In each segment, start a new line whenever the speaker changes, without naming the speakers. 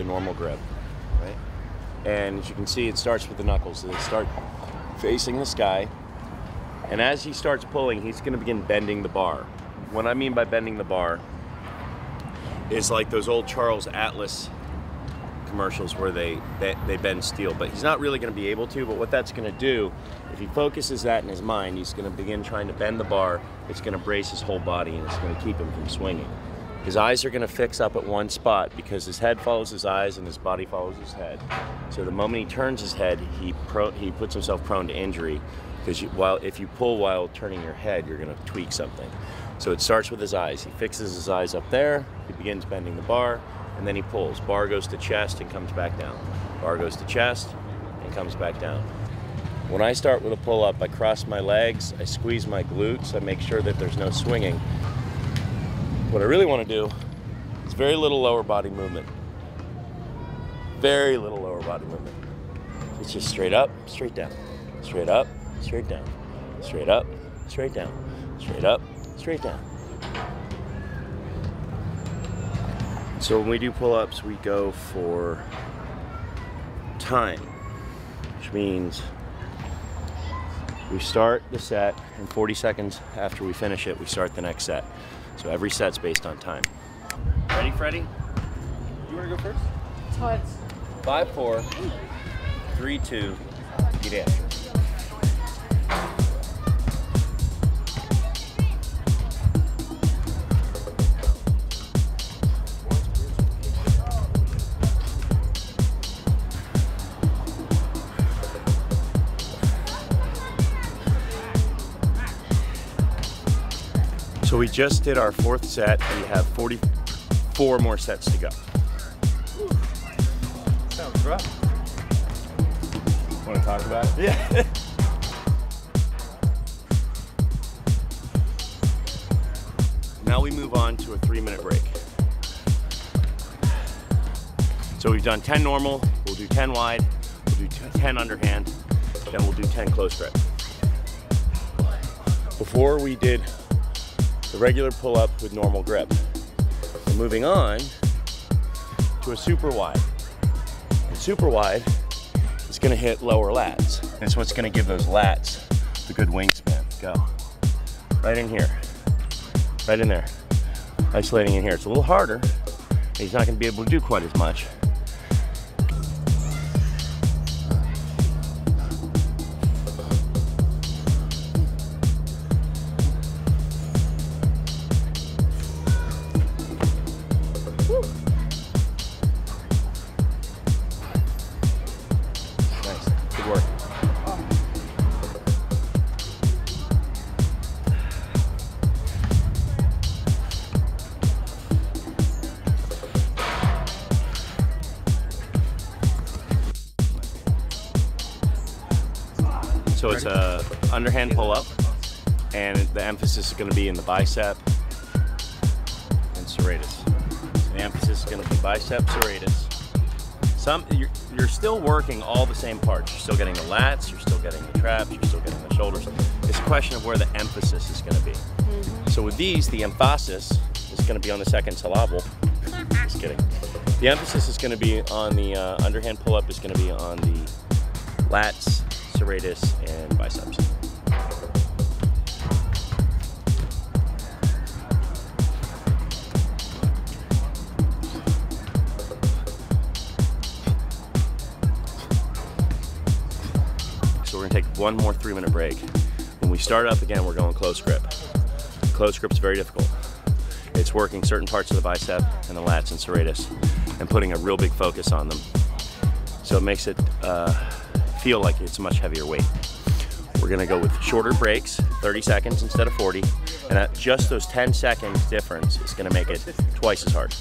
normal grip, right? And as you can see, it starts with the knuckles. So they start facing the sky. And as he starts pulling, he's gonna begin bending the bar. What I mean by bending the bar is like those old Charles Atlas commercials where they bend steel, but he's not really gonna be able to, but what that's gonna do, if he focuses that in his mind, he's gonna begin trying to bend the bar. It's gonna brace his whole body and it's gonna keep him from swinging. His eyes are gonna fix up at one spot because his head follows his eyes and his body follows his head. So the moment he turns his head, he puts himself prone to injury because if you pull while turning your head, you're gonna tweak something. So it starts with his eyes. He fixes his eyes up there, he begins bending the bar, and then he pulls. Bar goes to chest and comes back down. Bar goes to chest and comes back down. When I start with a pull-up, I cross my legs, I squeeze my glutes, I make sure that there's no swinging. What I really want to do is very little lower body movement. Very little lower body movement. It's just straight up, straight down. Straight up, straight down. Straight up, straight down. Straight up, straight down. So when we do pull-ups, we go for time, which means we start the set, and 40 seconds after we finish it, we start the next set. So every set's based on time. Ready, Freddie? You want to go first?
What?
5, 4, 3, 2, get after it. So we just did our 4th set. We have 44 more sets to go.
Sounds rough.
Want to talk about it?
Yeah.
Now we move on to a 3-minute break. So we've done 10 normal, we'll do 10 wide, we'll do 10 underhand, then we'll do 10 close grip. Before we did the regular pull-up with normal grip. We're moving on to a super wide. And super wide is gonna hit lower lats. And so it's gonna give those lats the good wingspan. Go. Right in here. Right in there. Isolating in here. It's a little harder. He's not gonna be able to do quite as much. So it's a underhand pull-up, and the emphasis is going to be in the bicep and serratus. So the emphasis is going to be bicep, serratus. You're still working all the same parts. You're still getting the lats, you're still getting the traps, you're still getting the shoulders. It's a question of where the emphasis is going to be. So with these, the emphasis is going to be on the second syllable. Just kidding. The emphasis is going to be on the underhand pull-up, is going to be on the lats, serratus, and biceps. So we're gonna take one more 3-minute break. When we start up again, we're going close grip. Close grip is very difficult. It's working certain parts of the bicep and the lats and serratus and putting a real big focus on them. So it makes it feel like it's a much heavier weight. We're gonna go with shorter breaks, 30 seconds instead of 40, and at just those 10 seconds difference is gonna make it twice as hard.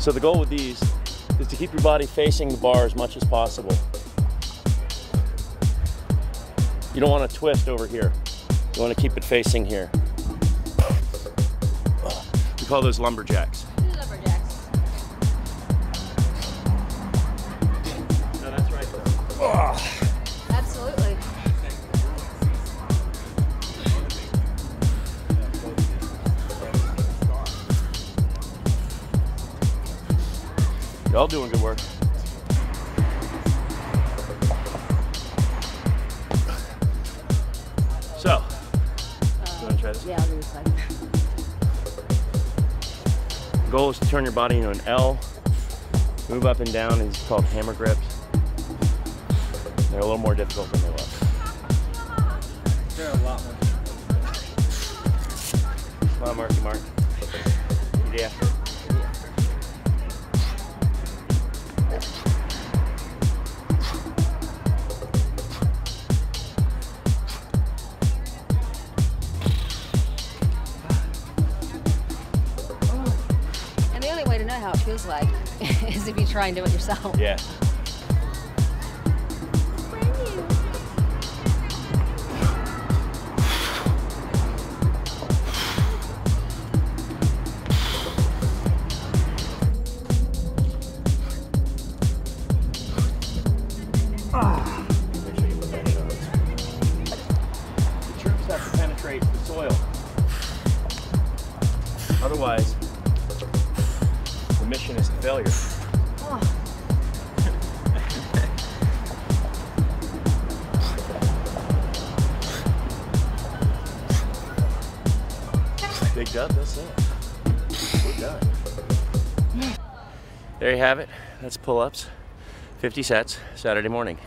So the goal with these is to keep your body facing the bar as much as possible. You don't want to twist over here. You want to keep it facing here. We call those lumberjacks.
Lumberjacks.
No, that's right though.
Absolutely.
Y'all doing good work. So, you want to try this?
Yeah, I'll do this one.
The goal is to turn your body into an L, move up and down. These are called hammer grips. They're a little more difficult than they look.
They're a lot more.
Come on, Marky Mark. Yeah.
And the only way to know how it feels like is if you try and do it yourself.
Yeah. Make sure you put that in. The troops have to penetrate the soil. Otherwise, the mission is a failure.
Oh.
Big dub, that's it. We're done. There you have it. That's pull-ups. 50 sets, Saturday morning.